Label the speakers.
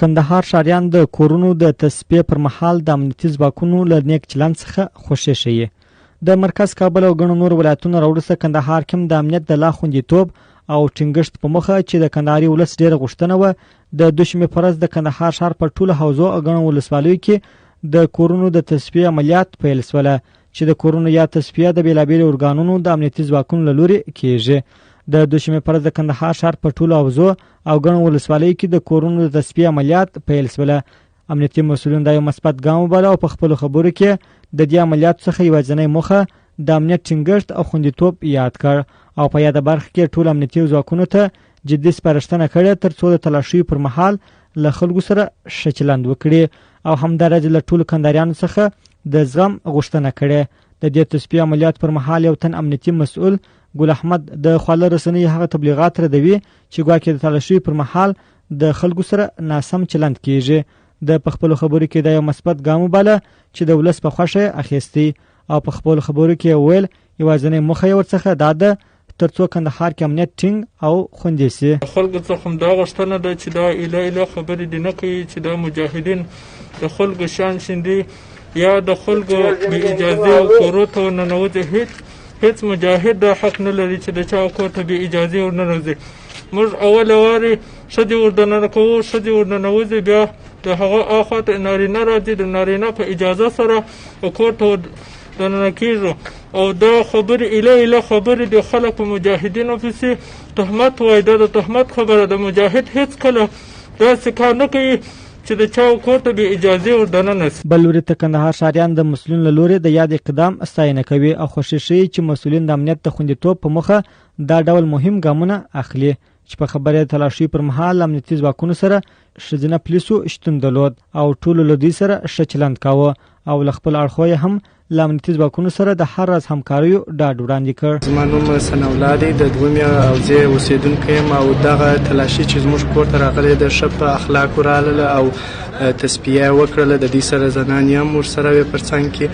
Speaker 1: کندهار ښاریان د کورونو د تصفیې پر مهال د امنیتي ځواکونو له نیک چلند څخه خوښي ښیي. د مرکز کابل او ګڼو نور ولایتونو راوروسته کندهار کې هم د امنیت د لا خوندیتوب او ټینګښت په موخه چې د کندهاري ولس ډېره غوښتنه وه، د دوشنبې په ورځ د کندهار ښار په ټولو حوزو او ګڼو ولسوالیو کې د کورونو د تصفیې عملیات پیل شوله، چې د کورونو یا تصفیه د بېلابېلو ارګانونو د امنیتي ځواکونو له لورې کیږي. د دوشنبې په ورځ د کندهار ښار په ټولو حوزو او ګڼو ولسوالیو کې د کورونو د تصفیې عملیات پیل شوله. امنیتي مسؤلین دا یو مثبت ګام وباله او په خپلو خبرو کې د دې عملیاتو څخه یوازینۍ موخه د امنیت ټینګښت او خوندیتوب یاد کړ او په یاده برخه کې ټول امنیتي ځواکونو ته جدي سپارښتنه کړې تر څو د تلاشیو پر مهال له خلکو سره ښه چلند وکړي او همداراز له ټولو کندهاریانو څخه د زغم غوښتنه کړې. د دې تصفیې عملیات پر مهال یو تن امنیتي مسؤل ګل احمد د خواله رسنیو هغه تبلیغات ردوي چې ګواکې د تلاشیو پر مهال د خلکو سره ناسم چلند کیږي. د په خپلو خبرو کې دا یو مثبت ګام وباله چې د ولس په خوښه اخیستی او په خپلو خبرو کې ویل یوازینۍ موخه یې ورڅخه دا ده تر څو کندهار کې امنیت ټینګ او خوندي سي.
Speaker 2: خلکو څخه دا غوښتنه ده چې دا ایله خبرې دې نه کوي چې دا مجاهدین د خلکو شان شیندي یا د خلکو بې اجازې کورو ته ورننوځي. هیڅ مجاهد دا حق نه لري چې د چا کور ته بې اجازې ورننوځي. موږ اوله وارې ښځې ورننه کوو، ښځې ورننوځي، بیا د هغه اخوا ته نارینه راځي، د نارینه په اجازه سره کور ته دننه کېږو. او دا خبرې ایله خبرې د خلک په مجاهدینو پسې تهمت وایي. دا د تهمت خبره ده. مجاهد هیڅ کله داسې کار نه کوي چې د چا کور ته بې اجازې وردننه سي.
Speaker 1: بل لوري ته کندهار ښاریان د مسؤلینو له لورې د یاد اقدام ستاینه کوي او خوښي ښیي چې مسؤلین د امنیت د خوندیتوب په موخه دا ډول مهم ګامونه اخلي، چې په خبره د تلاشي پر مهال امنیتي ځواکونو سره ښځینه پولیسو شتون درلود او ټولو له دوی سره ښه چلند کاوه او له خپل اړخو یې هم له امنیتي ځواکونو سره د هر راز همکاریو ډاډ وړاندې کړ.
Speaker 3: زما نوم ثناءالله دی، د دویمې حوزې اوسېدونکی یم او دغه تلاشي چې زموږ کور ته راغلی د ښه په اخلاقو راغله او تصفیه وکړله. د دې سره زنانې هم ورسره وې پر څنګ کې.